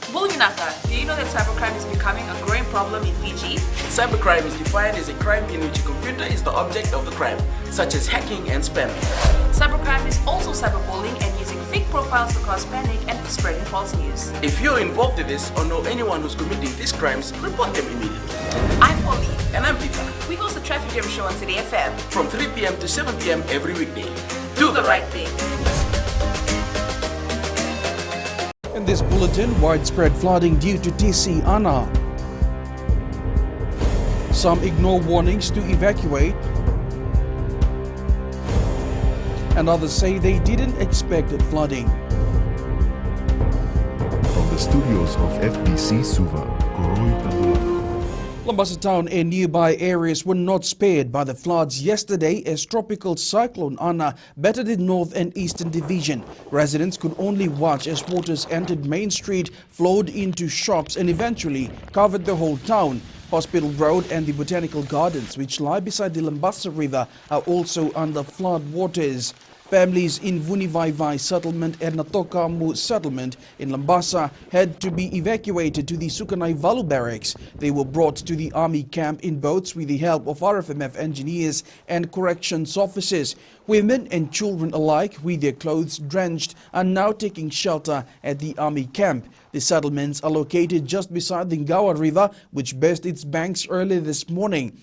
Bulginaka, do you know that cybercrime is becoming a growing problem in Fiji? Cybercrime is defined as a crime in which a computer is the object of the crime, such as hacking and spamming. Cybercrime is also cyberbullying and using fake profiles to cause panic and spreading false news. If you're involved in this or know anyone who's committing these crimes, report them immediately. I'm Polly. And I'm Peter. We host the Traffic Jam Show on City FM. From 3 p.m. to 7 p.m. every weekday. Do the right thing. In this bulletin, widespread flooding due to TC Ana. Some ignore warnings to evacuate, and others say they didn't expect flooding. From the studios of FBC Suva, Goroy Tandula. Lambasa town and nearby areas were not spared by the floods yesterday as tropical cyclone Ana battered the North and Eastern Division. Residents could only watch as waters entered Main Street, flowed into shops and eventually covered the whole town. Hospital Road and the Botanical Gardens, which lie beside the Lambasa River, are also under flood waters. Families in Vunivaivai settlement and Natokamu settlement in Lambasa had to be evacuated to the Sukanai Valu barracks. They were brought to the army camp in boats with the help of RFMF engineers and corrections officers. Women and children alike, with their clothes drenched, are now taking shelter at the army camp. The settlements are located just beside the Ngawa River, which burst its banks early this morning.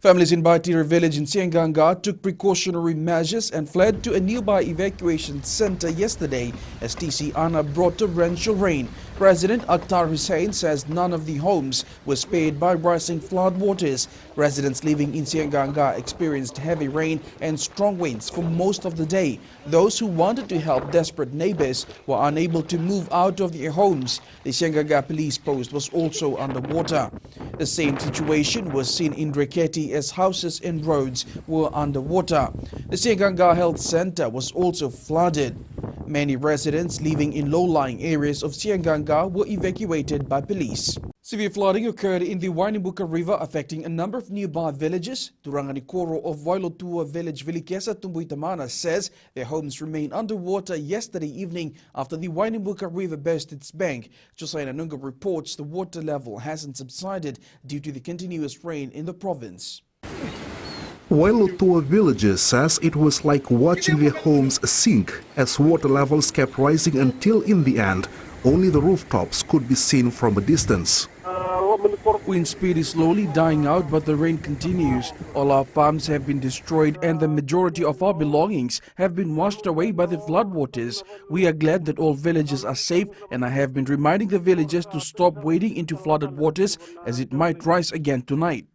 Families in Baitira village in Sianganga took precautionary measures and fled to a nearby evacuation center yesterday as TC Ana brought torrential rain. President Akhtar Hussain says none of the homes were spared by rising flood waters. Residents living in Sianganga experienced heavy rain and strong winds for most of the day. Those who wanted to help desperate neighbors were unable to move out of their homes. The Sianganga police post was also underwater. The same situation was seen in Reketi as houses and roads were underwater. The Sianganga Health Center was also flooded. Many residents living in low-lying areas of Sianganga were evacuated by police. Severe flooding occurred in the Wainimbuka River, affecting a number of nearby villages. Turanganikoro of Wailotua village, Vilikesa Tumbuitamana, says their homes remained underwater yesterday evening after the Wainimbuka River burst its bank. Josiah Nunga reports the water level hasn't subsided due to the continuous rain in the province. Wailotua villagers says it was like watching their homes sink as water levels kept rising until in the end, only the rooftops could be seen from a distance. Wind speed is slowly dying out, but the rain continues. All our farms have been destroyed and the majority of our belongings have been washed away by the floodwaters. We are glad that all villages are safe, and I have been reminding the villagers to stop wading into flooded waters as it might rise again tonight.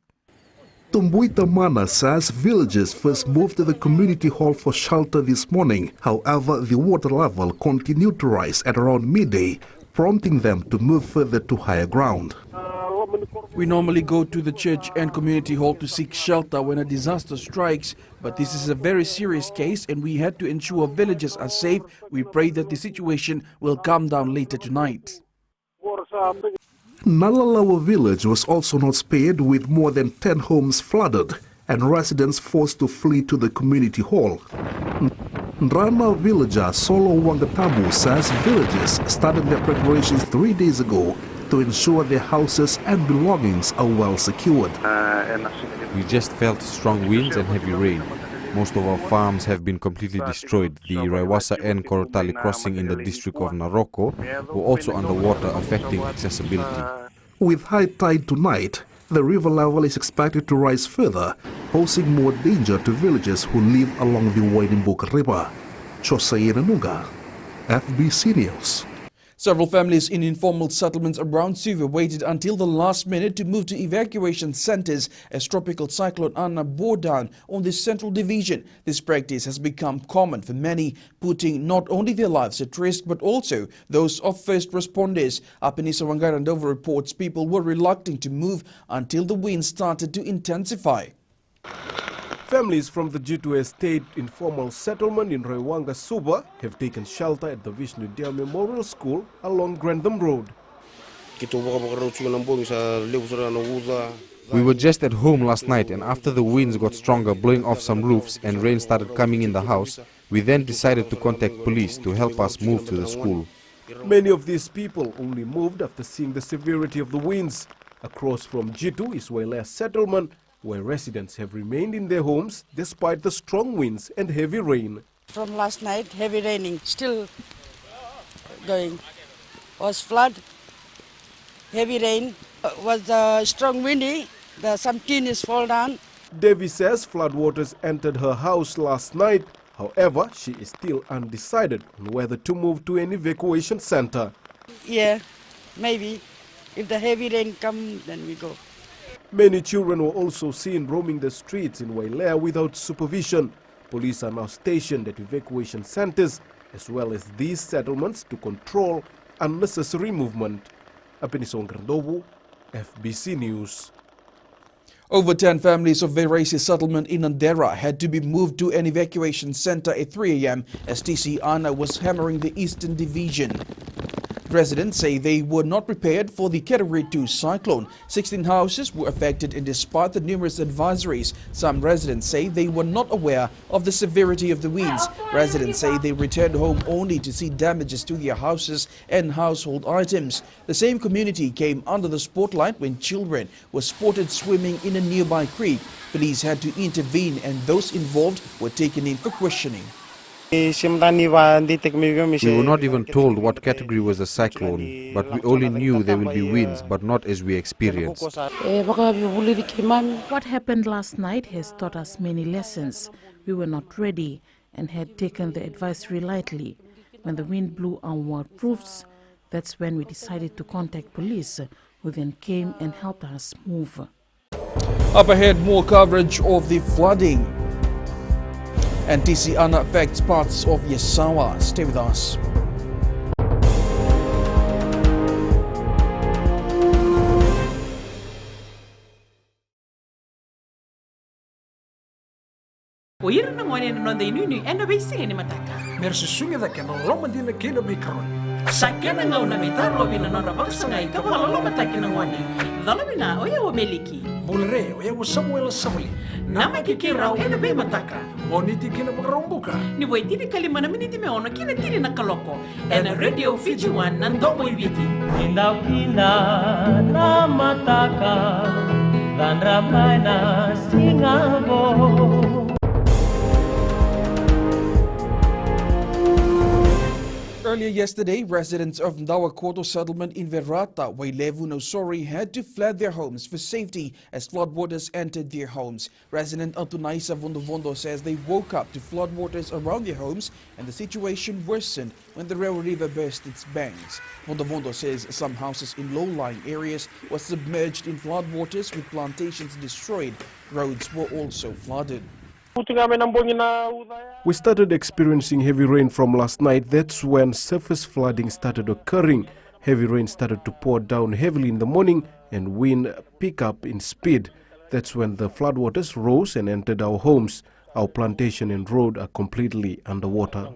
Tumbuitamana says villagers first moved to the community hall for shelter this morning. However, the water level continued to rise at around midday, prompting them to move further to higher ground. We normally go to the church and community hall to seek shelter when a disaster strikes, but this is a very serious case and we had to ensure villagers are safe. We pray that the situation will calm down later tonight. Nalalawa village was also not spared, with more than 10 homes flooded and residents forced to flee to the community hall. Ndrana villager Solo Wangatamu says villagers started their preparations 3 days ago to ensure their houses and belongings are well secured. We just felt strong winds and heavy rain. Most of our farms have been completely destroyed. The Raiwasa and Korotali crossing in the district of Naroko were also underwater, affecting accessibility. With high tide tonight, the river level is expected to rise further, posing more danger to villagers who live along the Wainimbuka River. Josiah Nunga, FBC News. Several families in informal settlements around Suva waited until the last minute to move to evacuation centers as tropical cyclone Ana bore down on the central division. This practice has become common for many, putting not only their lives at risk but also those of first responders. Apenisa Wangarandova reports people were reluctant to move until the wind started to intensify. Families from the Jitu Estate informal settlement in Raiwanga Suba have taken shelter at the Vishnu Dia Memorial School along Grantham Road. We were just at home last night, and after the winds got stronger, blowing off some roofs, and rain started coming in the house, we then decided to contact police to help us move to the school. Many of these people only moved after seeing the severity of the winds. Across from Jitu is Wailea settlement, where residents have remained in their homes despite the strong winds and heavy rain. From last night, heavy raining, still going. Was flood, heavy rain, was strong windy, some tin is fall down. Devi says floodwaters entered her house last night. However, she is still undecided on whether to move to an evacuation center. Yeah, maybe. If the heavy rain come, then we go. Many children were also seen roaming the streets in Wailea without supervision. Police are now stationed at evacuation centers as well as these settlements to control unnecessary movement. Apenisong Grandobu, FBC News. Over 10 families of Veresi settlement in Andera had to be moved to an evacuation center at 3 a.m. as TC Ana was hammering the Eastern Division. Residents say they were not prepared for the Category 2 cyclone. 16 houses were affected, and despite the numerous advisories, some residents say they were not aware of the severity of the winds. Residents say they returned home only to see damages to their houses and household items. The same community came under the spotlight when children were spotted swimming in a nearby creek. Police had to intervene and those involved were taken in for questioning. We were not even told what category was the cyclone, but we only knew there will be winds, but not as we experienced. What happened last night has taught us many lessons. We were not ready and had taken the advisory lightly. When the wind blew onward proofs, that's when we decided to contact police, who then came and helped us move. Up ahead, more coverage of the flooding. And TC Ana affects parts of Yasawa. Stay with us. Oira na ngone no de nunu ena be singa ni mataka. Mersusunga da kena loma dina kena be karon. Sakena ngau na mitaro bina no rabaksa ngai ka wala loma taki na ngone. Dalabina oya o meliki. Bulre oya wo Samuel Samuli. Nama kikirau ena be mataka. Boniti kena bagrombuka. Ni boy tiri kalima na miniti me ono kina tiri na kaloko. Ena radio Fiji One nandomo ibiti. Indaw kina na mataka dan ramay na singabo. Earlier yesterday, residents of Ndawakoto settlement in Verata, Wailevu Nosori, had to flee their homes for safety as floodwaters entered their homes. Resident Antunaisa Vondovondo says they woke up to floodwaters around their homes and the situation worsened when the Reo River burst its banks. Vondovondo says some houses in low-lying areas were submerged in floodwaters with plantations destroyed. Roads were also flooded. We started experiencing heavy rain from last night. That's when surface flooding started occurring. Heavy rain started to pour down heavily in the morning and wind picked up in speed. That's when the floodwaters rose and entered our homes. Our plantation and road are completely underwater.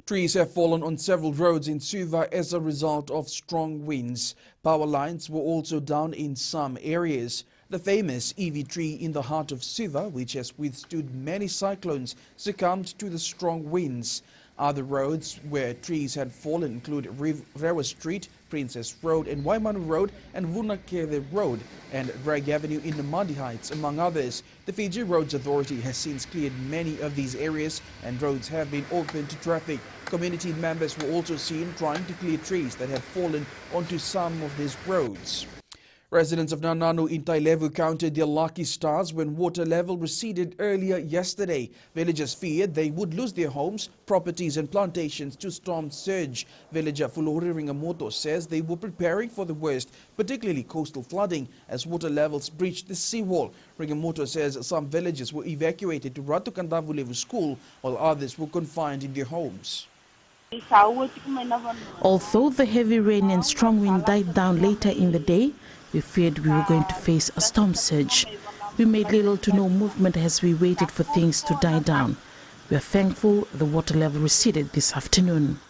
Trees have fallen on several roads in Suva as a result of strong winds. Power lines were also down in some areas. The famous Ivy tree in the heart of Suva, which has withstood many cyclones, succumbed to the strong winds. Other roads where trees had fallen include Rewa Street, Princess Road and Waimanu Road, and Vunakere Road and Drag Avenue in the Muddy Heights, among others. The Fiji Roads Authority has since cleared many of these areas and roads have been opened to traffic. Community members were also seen trying to clear trees that had fallen onto some of these roads. Residents of Nananu in Tailevu counted their lucky stars when water level receded earlier yesterday. Villagers feared they would lose their homes, properties and plantations to storm surge. Villager Fulori Ringamoto says they were preparing for the worst, particularly coastal flooding, as water levels breached the seawall. Ringamoto says some villages were evacuated to Ratu Kandavulevu School, while others were confined in their homes. Although the heavy rain and strong wind died down later in the day, we feared we were going to face a storm surge. We made little to no movement as we waited for things to die down. We are thankful the water level receded this afternoon.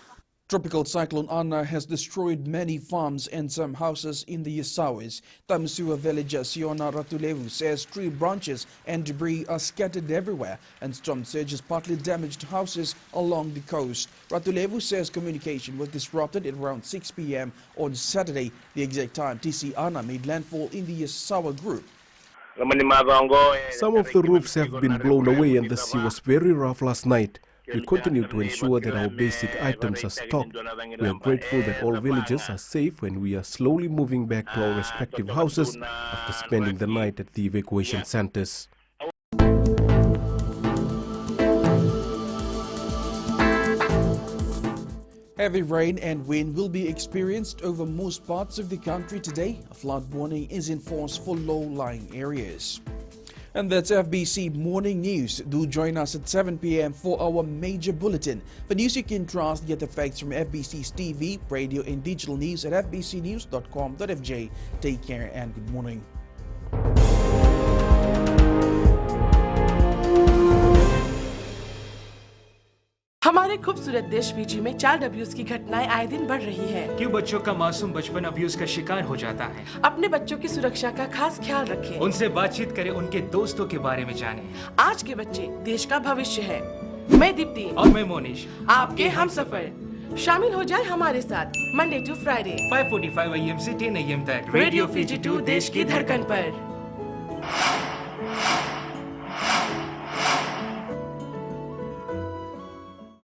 Tropical cyclone Anna has destroyed many farms and some houses in the Yasawis. Tamasua villager Siona Ratulevu says tree branches and debris are scattered everywhere and storm surges partly damaged houses along the coast. Ratulevu says communication was disrupted at around 6 p.m. on Saturday, the exact time TC Anna made landfall in the Yasawa group. Some of the roofs have been blown away and the sea was very rough last night. We continue to ensure that our basic items are stocked. We are grateful that all villagers are safe and we are slowly moving back to our respective houses after spending the night at the evacuation centers. Heavy rain and wind will be experienced over most parts of the country today. A flood warning is in force for low-lying areas. And that's FBC Morning News. Do join us at 7 p.m. for our major bulletin. For news you can trust, get the facts from FBC's TV, radio and digital news at fbcnews.com.fj. Take care and good morning. हमारे खूबसूरत देश Fiji में child abuse की घटनाएं आए दिन बढ़ रही हैं। क्यों बच्चों का मासूम बचपन अब्यूज का शिकार हो जाता है? अपने बच्चों की सुरक्षा का खास ख्याल रखें। उनसे बातचीत करें, उनके दोस्तों के बारे में जानें। आज के बच्चे देश का भविष्य है। मैं दीप्ति और मैं मोनिश, आपके हमसफर। शामिल हो जाए हमारे साथ मंडे टू फ्राइडे 5:45 AM से 10 AM तक रेडियो फिजी 2 देश की धड़कन पर।